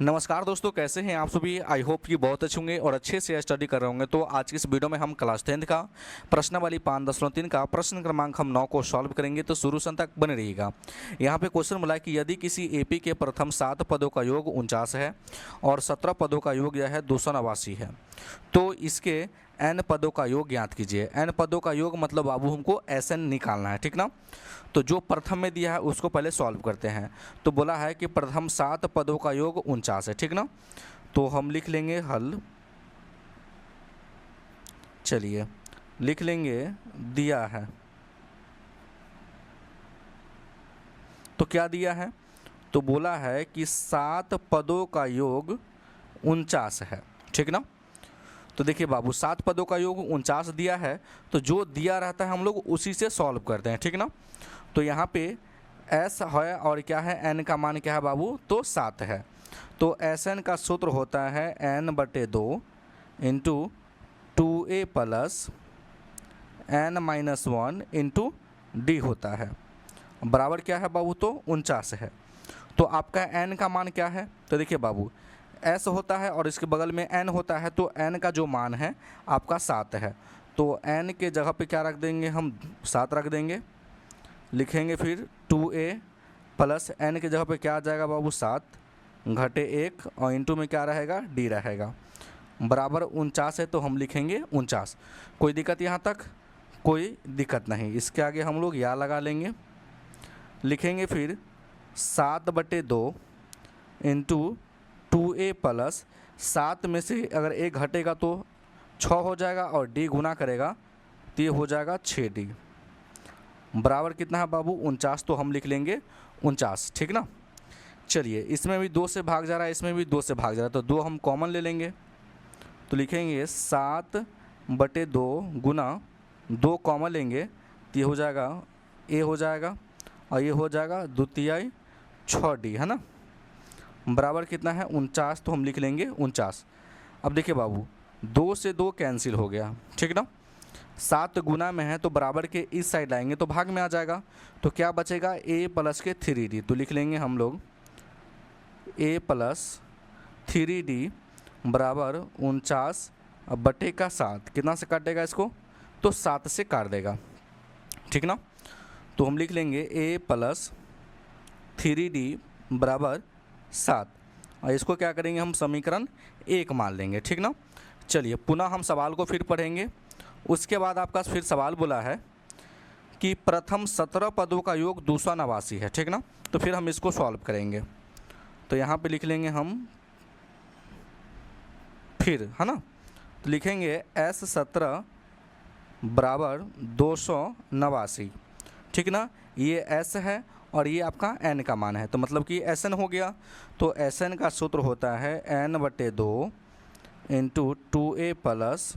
नमस्कार दोस्तों, कैसे हैं आप सभी। आई होप कि बहुत अच्छे होंगे और अच्छे से स्टडी कर रहे होंगे। तो आज की इस वीडियो में हम क्लास 10 का प्रश्नावली 5.3 का प्रश्न क्रमांक हम 9 को सॉल्व करेंगे। तो शुरू से अंत तक बने रहिएगा। यहाँ पे क्वेश्चन मिला है कि यदि किसी एपी के प्रथम 7 पदों का योग 49 है और 17 पदों का योग यह है 289 है, तो इसके n पदों का योग ज्ञात कीजिए। n पदों का योग मतलब बाबू हमको Sn निकालना है, ठीक ना। तो जो प्रथम में दिया है उसको पहले सॉल्व करते हैं। तो बोला है कि प्रथम 7 पदों का योग 49 है, ठीक ना। तो हम लिख लेंगे हल, चलिए लिख लेंगे दिया है। तो क्या दिया है, तो बोला है कि 7 पदों का योग 49 है, ठीक ना। तो देखिए बाबू 7 पदों का योग 49 दिया है, तो जो दिया रहता है हम लोग उसी से सॉल्व करते हैं, ठीक ना। तो यहाँ पे s है और क्या है, n का मान क्या है बाबू, तो 7 है। तो Sn का सूत्र होता है n/2 into 2a plus n-1 into D होता है, बराबर क्या है बाबू, तो 49 है। तो आपका n का मान क्या है, तो देखिए बाबू s होता है और इसके बगल में n होता है, तो n का जो मान है आपका 7 है। तो n के जगह पे क्या रख देंगे, हम 7 रख देंगे। लिखेंगे फिर 2a प्लस n के जगह पे क्या आ जाएगा बाबू, 7 घटे 1 और इंटू में क्या रहेगा, d रहेगा, बराबर 49 है। तो हम लिखेंगे 49। कोई दिक्कत यहाँ तक, कोई दिक्कत नहीं। इसके आगे हम लोग या लगा लेंगे। लिखेंगे फिर 7/2 इंटू 2a प्लस 7 में से अगर 1 घटेगा तो 6 हो जाएगा और d गुना करेगा तो ये हो जाएगा 6d, बराबर कितना है बाबू, 49। तो हम लिख लेंगे 49, ठीक ना। चलिए इसमें भी 2 से भाग जा रहा है, इसमें भी 2 से भाग जा रहा है, तो 2 हम कॉमन ले लेंगे। तो लिखेंगे 7/2 गुना 2 कॉमन लेंगे तो ये हो जाएगा a हो जाएगा और ये हो जाएगा 2 6d, है ना, बराबर कितना है 49। तो हम लिख लेंगे 49। अब देखिए बाबू 2 से 2 कैंसिल हो गया, ठीक ना। 7 गुना में है तो बराबर के इस साइड लाएंगे तो भाग में आ जाएगा। तो क्या बचेगा, a प्लस के 3d। तो लिख लेंगे हम लोग a प्लस 3d बराबर 49/7। कितना से काटेगा इसको, तो 7 से काट देगा, ठीक ना। तो हम लिख लेंगे a प्लस 3d बराबर 7 और इसको क्या करेंगे, हम समीकरण 1 मान लेंगे, ठीक ना। चलिए पुनः हम सवाल को फिर पढ़ेंगे। उसके बाद आपका फिर सवाल बोला है कि प्रथम 17 पदों का योग 289 है, ठीक ना। तो फिर हम इसको सॉल्व करेंगे। तो यहाँ पे लिख लेंगे हम फिर, है ना। तो लिखेंगे S17 बराबर 289, ठीक ना। ये S है और ये आपका n का मान है, तो मतलब कि Sn हो गया। तो Sn का सूत्र होता है n/2 into 2a plus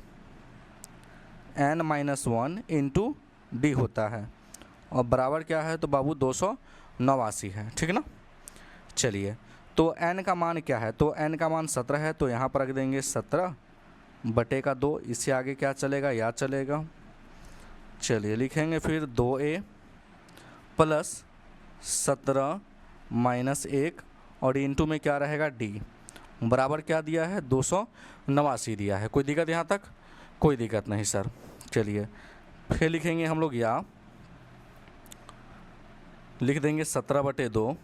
n-1 into D होता है और बराबर क्या है, तो बाबू 289 है, ठीक ना। चलिए तो n का मान क्या है, तो n का मान 17 है, तो यहाँ पर रख देंगे 17/2। इससे आगे क्या चलेगा, या चलेगा। चलिए लिखेंगे फिर 2a प्लस 17 माइनस 1 और इंटू में क्या रहेगा, d, बराबर क्या दिया है, 289 दिया है। कोई दिक्कत यहाँ तक, कोई दिक्कत नहीं सर। चलिए फिर लिखेंगे हम लोग या, लिख देंगे 17/2,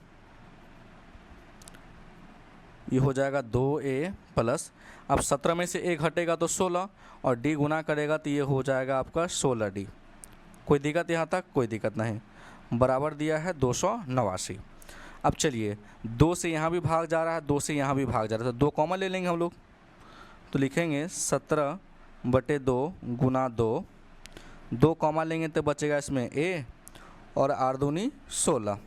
ये हो जाएगा 2a प्लस, अब 17 में से 1 हटेगा तो 16 और d गुना करेगा तो ये हो जाएगा आपका 16d। कोई दिक्कत यहाँ तक, कोई दिक्कत नहीं, बराबर दिया है 289। अब चलिए 2 से यहाँ भी भाग जा रहा है, 2 से यहाँ भी भाग जा रहा है, तो 2 कॉमन ले लेंगे हम लोग। तो लिखेंगे 17/2 गुना 2 कॉमन लेंगे तो बचेगा इसमें a और 8 दूनी 16।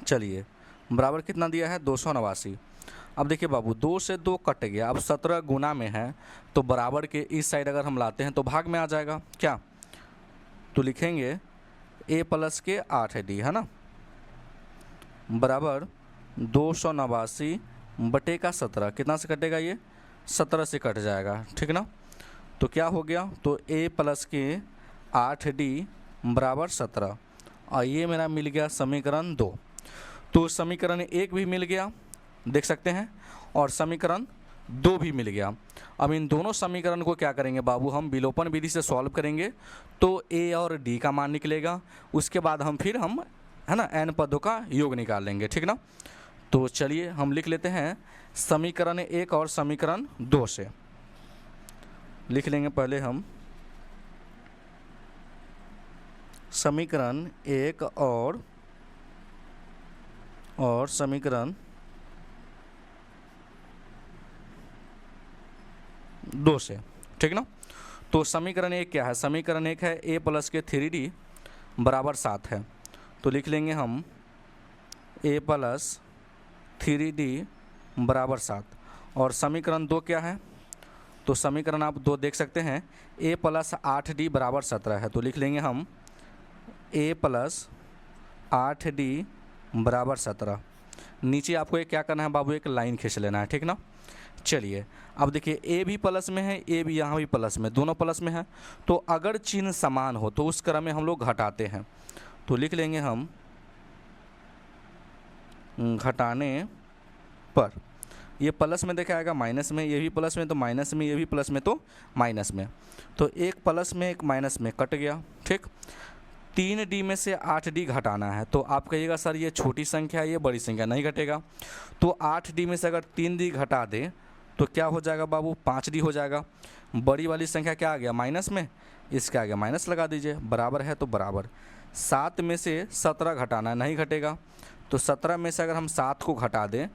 चलिए बराबर कितना दिया है, 289। अब देखिए बाबू 2 से 2 कट गया, अब 17 गुना में है तो बराबर के इस साइड अगर हम लाते हैं तो भाग में आ जाएगा क्या। तो लिखेंगे a प्लस के 8d, है ना, बराबर 289/17। कितना से कटेगा, ये 17 से कट जाएगा, ठीक ना। तो क्या हो गया, तो a प्लस के 8d बराबर 17 और ये मेरा मिल गया समीकरण 2। तो समीकरण 1 भी मिल गया, देख सकते हैं। और समीकरण 2 भी मिल गया। अब इन दोनों समीकरण को क्या करेंगे बाबू, हम विलोपन विधि से सॉल्व करेंगे तो a और d का मान निकलेगा। उसके बाद हम है ना n पदों का योग निकाल लेंगे, ठीक ना। तो चलिए हम लिख लेते हैं समीकरण 1 और समीकरण 2 से लिख लेंगे पहले हम समीकरण 1 और समीकरण 2 से, ठीक ना। तो समीकरण 1 क्या है, समीकरण 1 है a प्लस के 3d बराबर 7 है। तो लिख लेंगे हम a प्लस 3d बराबर 7। और समीकरण 2 क्या है, तो समीकरण आप 2 देख सकते हैं a प्लस 8d बराबर 17 है। तो लिख लेंगे हम a प्लस 8d बराबर 17। नीचे आपको ये क्या करना है बाबू, एक लाइन खींच लेना है, ठीक ना। चलिए अब देखिए a भी प्लस में है, a भी यहाँ भी प्लस में, दोनों प्लस में है। तो अगर चिन्ह समान हो तो उस क्रम में हम लोग घटाते हैं। तो लिख लेंगे हम घटाने पर, ये प्लस में देखा आएगा माइनस में, ये भी प्लस में तो माइनस में, ये भी प्लस में तो माइनस में। तो एक प्लस में एक माइनस में कट गया, ठीक। 3d में से 8d घटाना है। तो आप कहिएगा सर ये छोटी संख्या है, ये बड़ी संख्या, नहीं घटेगा। तो 8d में से अगर 3d घटा दें तो क्या हो जाएगा बाबू, 5d हो जाएगा। बड़ी वाली संख्या क्या आ गया माइनस में, इसका आ गया माइनस लगा दीजिए, बराबर है तो बराबर। 7 में से 17 घटाना है, नहीं घटेगा। तो 17 में से अगर हम 7 को घटा दें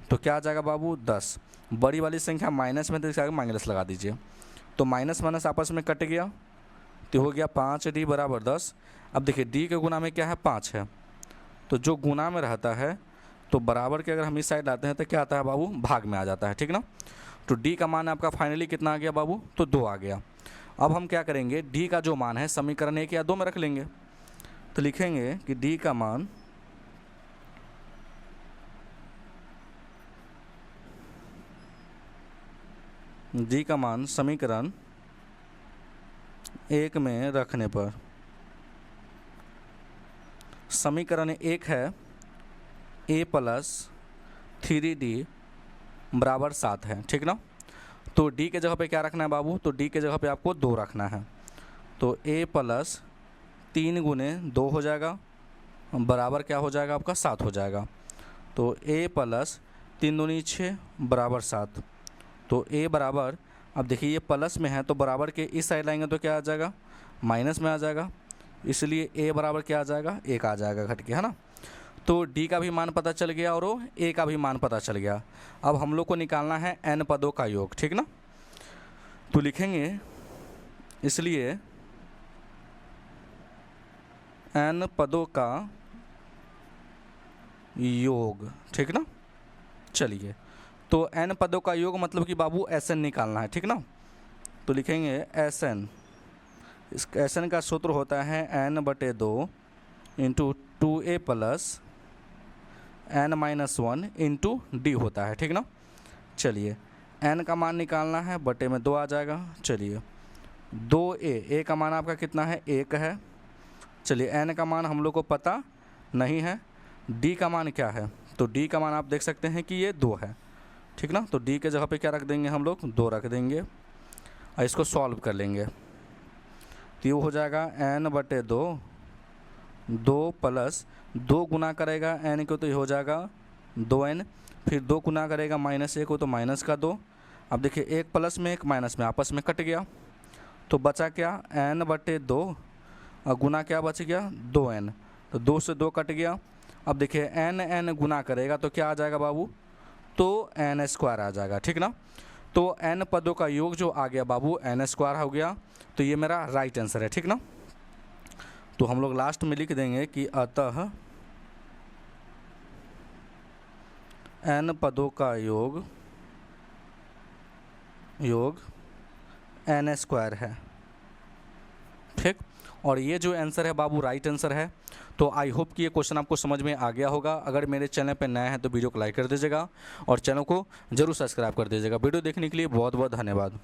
तो क्या आ जाएगा बाबू 10। बड़ी वाली संख्या माइनस में तो इसका माइनस लगा दीजिए। तो माइनस माइनस आपस में कट गया तो हो गया 5d बराबर 10। अब देखिए d के गुना में क्या है 5 है, तो जो गुना में रहता है तो बराबर के अगर हम इस साइड लाते हैं तो क्या आता है बाबू, भाग में आ जाता है, ठीक ना। तो d का मान आपका फाइनली कितना आ गया बाबू, तो 2 आ गया। अब हम क्या करेंगे, d का जो मान है समीकरण 1 या 2 में रख लेंगे। तो लिखेंगे कि d का मान समीकरण 1 में रखने पर, समीकरण 1 है a प्लस 3d बराबर 7 है, ठीक ना। तो d के जगह पे क्या रखना है बाबू, तो d के जगह पे आपको 2 रखना है। तो a प्लस 3 गुने 2 हो जाएगा, बराबर क्या हो जाएगा आपका 7 हो जाएगा। तो a प्लस 3 दूनी 6 बराबर 7। तो a बराबर, अब देखिए ये प्लस में है तो बराबर के इस साइड लाएंगे तो क्या आ जाएगा, माइनस में आ जाएगा। इसलिए a बराबर क्या आ जाएगा, 1 आ जाएगा घट के, है ना। तो d का भी मान पता चल गया और a का भी मान पता चल गया। अब हम लोग को निकालना है n पदों का योग, ठीक ना। तो लिखेंगे इसलिए n पदों का योग, ठीक ना। चलिए तो n पदों का योग मतलब कि बाबू Sn निकालना है, ठीक ना। तो लिखेंगे Sn, इस Sn का सूत्र होता है n/2 into 2a plus n-1 into d होता है, ठीक ना। चलिए n का मान निकालना है, बटे में 2 आ जाएगा। चलिए 2a का मान आपका कितना है, 1 है। चलिए n का मान हम लोग को पता नहीं है, d का मान क्या है, तो d का मान आप देख सकते हैं कि ये 2 है, ठीक ना। तो d के जगह पे क्या रख देंगे हम लोग, 2 रख देंगे और इसको सॉल्व कर लेंगे। तो ये हो जाएगा n/2, 2 प्लस 2 गुना करेगा n को तो ये हो जाएगा 2n, फिर 2 गुना करेगा -1 को तो माइनस का 2। अब देखिए एक प्लस में एक माइनस में आपस में कट गया, तो बचा क्या n/2 और गुना क्या बच गया 2n, तो 2 से 2 कट गया। अब देखिए n गुना करेगा तो क्या आ जाएगा बाबू, तो n² आ जाएगा, ठीक ना। तो n पदों का योग जो आ गया बाबू n² हो गया। तो ये मेरा राइट आंसर है, ठीक ना। तो हम लोग लास्ट में लिख देंगे कि अतः n पदों का योग n² है, ठीक। और ये जो आंसर है बाबू राइट आंसर है। तो आई होप कि ये क्वेश्चन आपको समझ में आ गया होगा। अगर मेरे चैनल पर नया है तो वीडियो को लाइक कर दीजिएगा और चैनल को जरूर सब्सक्राइब कर दीजिएगा। वीडियो देखने के लिए बहुत बहुत धन्यवाद।